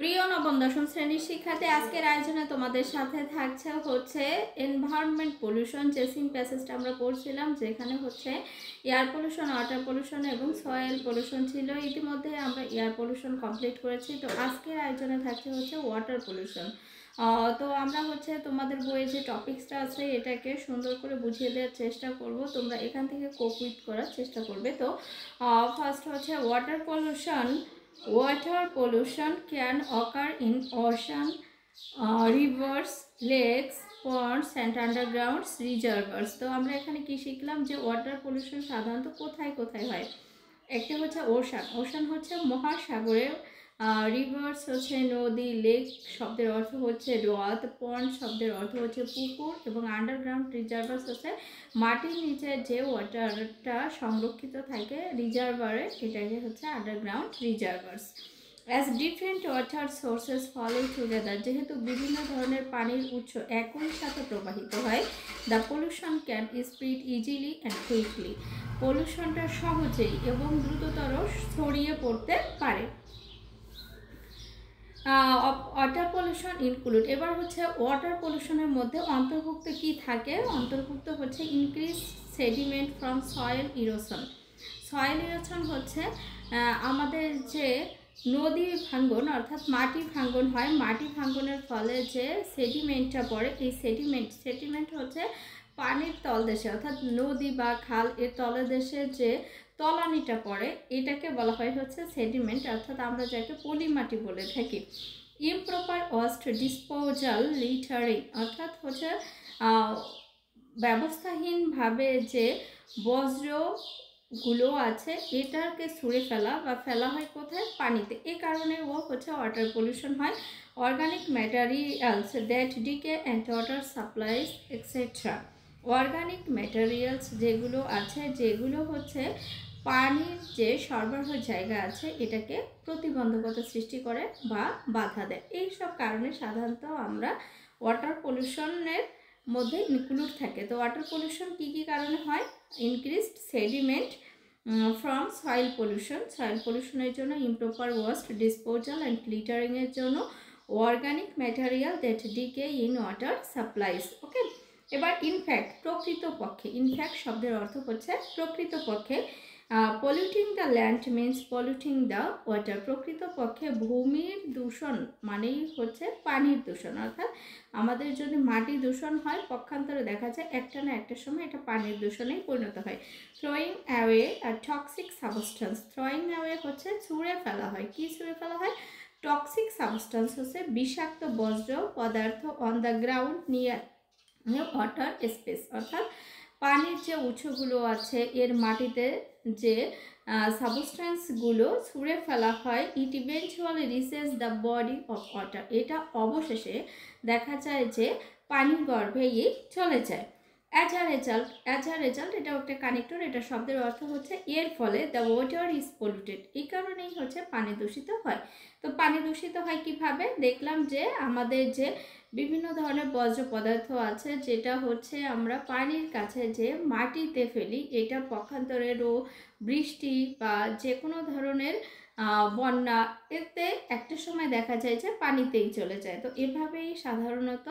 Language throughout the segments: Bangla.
প্রিয় নবম দশম শ্রেণীর শিক্ষার্থী, আজকের আয়োজনে তোমাদের সাথে থাকছে হচ্ছে এনভায়রনমেন্ট পলিউশন। যে সিম প্যাসেজটা আমরা পড়ছিলাম, যেখানে হচ্ছে এয়ার পলিউশন, ওয়াটার পলিউশন এবং সয়েল পলিউশন ছিল। ইতিমধ্যে আমরা এয়ার পলিউশন কমপ্লিট করেছি। তো আজকের আয়োজনে থাকছে হচ্ছে ওয়াটার পলিউশন। তো আমরা হচ্ছে তোমাদের বইয়ে যে টপিক্সটা আছে এটাকে সুন্দর করে বুঝিয়ে দেওয়ার চেষ্টা করব। তোমরা এখান থেকে কোকুইট করার চেষ্টা করবে। তো ফার্স্ট হচ্ছে water pollution. Water pollution can occur in ocean, rivers, lakes, ponds and underground reservoirs. তো আমরা এখানে কি শিখলাম যে ওয়াটার পলিউশন সাধারণত কোথায় কোথায় হয়। একটা হচ্ছে ওশান হচ্ছে মহাসাগরে, রিভার্স হচ্ছে নদী, লেক শব্দের অর্থ হচ্ছে হ্রদ, পন্ড শব্দের অর্থ হচ্ছে পুকুর এবং আন্ডারগ্রাউন্ড রিজার্ভার্স হচ্ছে মাটির নিচে যে ওয়াটারটা সংরক্ষিত থাকে রিজার্ভারে, এটাকে হচ্ছে underground reservoirs. As different water sources follow together, যেহেতু বিভিন্ন ধরনের পানির উৎস একই সাথে প্রবাহিত হয়, the pollution can spread easily and quickly, পলিউশনটা সহজেই এবং দ্রুততর ছড়িয়ে পড়তে পারে। ওয়াটার পলিউশন ইনক্লুড, এবার হচ্ছে ওয়াটার পলিউশনের মধ্যে অন্তর্ভুক্ত কি থাকে। অন্তর্ভুক্ত হচ্ছে increase sediment from soil erosion. Soil erosion হচ্ছে আমাদের যে নদী ভাঙ্গন অর্থাৎ মাটি ভাঙ্গন হয়, মাটি ভাঙ্গনের ফলে যে সেডিমেন্টটা পড়ে, এই সেডিমেন্ট হচ্ছে পানির তলদেশে অর্থাৎ নদী বা খাল এর তলদেশে যে তলানিটা পড়ে এটাকে বলা হয় হচ্ছে সেডিমেন্ট, অর্থাৎ আমরা যাকে পলিমাটি বলে থাকি। ইমপ্রপার ওয়েস্ট ডিসপোজাল, লিটারিং অর্থাৎ হচ্ছে ব্যবস্থাহীনভাবে যে বজ্রগুলো আছে এটাকে ছুঁড়ে ফেলা বা ফেলা হয় কোথায়, পানিতে। এই কারণে হচ্ছে ওয়াটার পলিউশন হয়। Organic materials that decay and water supplies etcetera, organic materials যেগুলো আছে, যেগুলো হচ্ছে পানির যে সরবরাহ জায়গা আছে এটাকে প্রতিবন্ধকতা সৃষ্টি করে বা বাধা দেয়। এই সব কারণে সাধারণত আমরা ওয়াটার পলিউশনের মধ্যে ইনক্লুড থাকে। তো ওয়াটার পলিউশন কী কী কারণে হয়? Increased sediment from soil pollution, soil পলিউশনের জন্য, ইমপ্রপার ওয়েস্ট ডিসপোজাল অ্যান্ড লিটারিংয়ের জন্য, organic material that decay in water supplies. Okay, এবার ইনফ্যাক্ট প্রকৃতপক্ষে, ইনফ্যাক্ট শব্দের অর্থ হচ্ছে প্রকৃতপক্ষে। Polluting the land means polluting the water, প্রকৃতপক্ষে ভূমির দূষণ মানেই হচ্ছে পানির দূষণ, অর্থাৎ আমাদের যদি মাটি দূষণ হয় পক্ষান্তরে দেখা যায় একটা না একটা সময় এটা পানির দূষণেই পরিণত হয়। Throwing away toxic substance, throwing away হচ্ছে ছুঁড়ে ফেলা হয়। কি ছুঁড়ে ফেলা হয়? টক্সিক সাবস্টেন্স হচ্ছে বিষাক্ত বজ্র পদার্থ on the ground near water space, অর্থাৎ পানির যে উৎসগুলো আছে এর মাটিতে যে সাবস্টেন্সগুলো ছুঁড়ে ফেলা হয়, it eventually reaches the body of water, এটা অবশেষে দেখা যায় যে পানির গর্ভেই চলে যায়। অ্যাজ আ রেজাল্ট এটাও একটা কানেক্টর, এটা শব্দের অর্থ হচ্ছে এর ফলে, দ্য ওয়াটার ইজ পলিউটেড, এই কারণেই হচ্ছে পানি দূষিত হয়। তো পানি দূষিত হয় কিভাবে? দেখলাম যে আমাদের যে বিভিন্ন ধরনের বর্জ্য পদার্থ আছে যেটা হচ্ছে আমরা পানির কাছে যে মাটিতে ফেলি, এটা পক্ষান্তরে বৃষ্টি বা যে কোনো ধরনের বন্যা এতে একটা সময় দেখা যায় যে পানিতেই চলে যায়। তো এভাবেই সাধারণত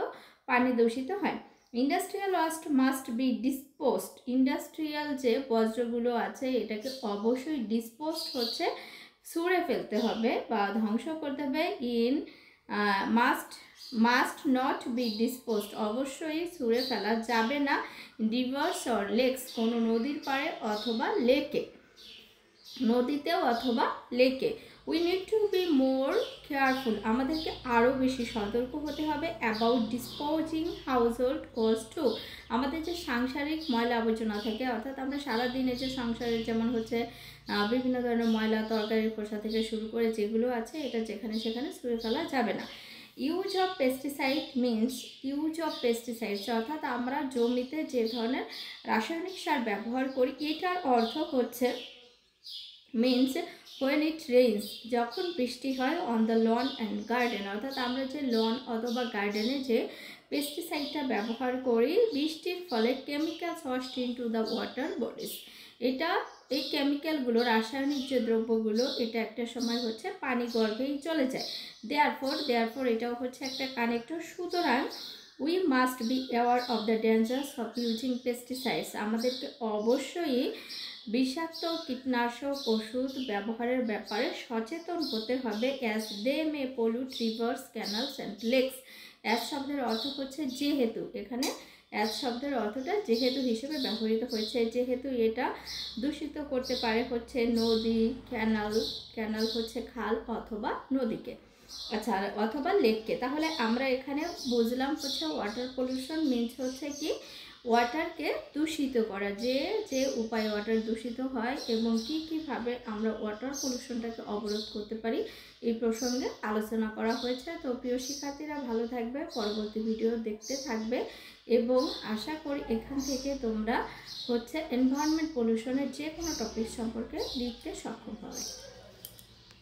পানি দূষিত হয়। Industrial waste must be disposed, industrial যে বর্জ্যগুলো আছে এটাকে অবশ্যই ডিসপোজড হচ্ছে ছুঁড়ে ফেলতে হবে বা ধ্বংস করতে হবে। মাস্ট নট বি ডিসপোজড, অবশ্যই ছুঁড়ে ফেলা যাবে না। রিভার্স অর লেকস, কোনো নদীর পাড়ে অথবা লেকে, নদীতেও অথবা লেকে। We need to be more careful, আমাদেরকে আরও বেশি সতর্ক হতে হবে। About disposing household waste too, আমাদের যে সাংসারিক ময়লা আবর্জনা থাকে, অর্থাৎ আমরা সারাদিনে যে সংসারের যেমন হচ্ছে বিভিন্ন ধরনের ময়লা তরকারির খোসা থেকে শুরু করে যেগুলো আছে এটা যেখানে সেখানে ছুঁড়ে ফেলা যাবে না। Use of pesticide means, use of pesticides অর্থাৎ আমরা জমিতে যে ধরনের রাসায়নিক সার ব্যবহার করি এটার অর্থ হচ্ছে মিন্স হোয়েন ইট রেইনস, যখন বৃষ্টি হয়, on the lawn and garden, অর্থাৎ আমরা যে লন অথবা গার্ডেনে যে পেস্টিসাইডটা ব্যবহার করি বৃষ্টির ফলে chemicals washed into the water bodies, এটা এই কেমিক্যালগুলো, রাসায়নিক যে দ্রব্যগুলো, এটা একটা সময় হচ্ছে পানি গর্ভেই চলে যায়। দেয়ারফর এটাও হচ্ছে একটা কানেক্টর। সুতরাং we must be aware of the dangers of using pesticides. আমাদেরকে অবশ্যই বিষাক্ত কীটনাশক ওষুধ ব্যবহারের ব্যাপারে সচেতন হতে হবে। As they may pollute rivers, canals and lakes. As শব্দের অর্থ হচ্ছে যেহেতু, এখানে অ্যাজ শব্দের অর্থটা যেহেতু হিসেবে ব্যবহৃত হয়েছে। যেহেতু এটা দূষিত করতে পারে হচ্ছে নদী, ক্যানাল হচ্ছে খাল অথবা নদীকে, আচ্ছা, অথবা লেককে। তাহলে আমরা এখানে বুঝলাম হচ্ছে ওয়াটার পলিউশন মিনস হচ্ছে কি ওয়াটারকে দূষিত করা, যে উপায়ে ওয়াটার দূষিত হয় এবং কীভাবে আমরা ওয়াটার পলিউশনটাকে অবরোধ করতে পারি এই প্রসঙ্গে আলোচনা করা হয়েছে। তো প্রিয় শিক্ষার্থীরা ভালো থাকবে, পরবর্তী ভিডিও দেখতে থাকবে এবং আশা করি এখান থেকে তোমরা হচ্ছে এনভায়রনমেন্ট পলিউশনের যে কোনো টপিক সম্পর্কে লিখতে সক্ষম হবে।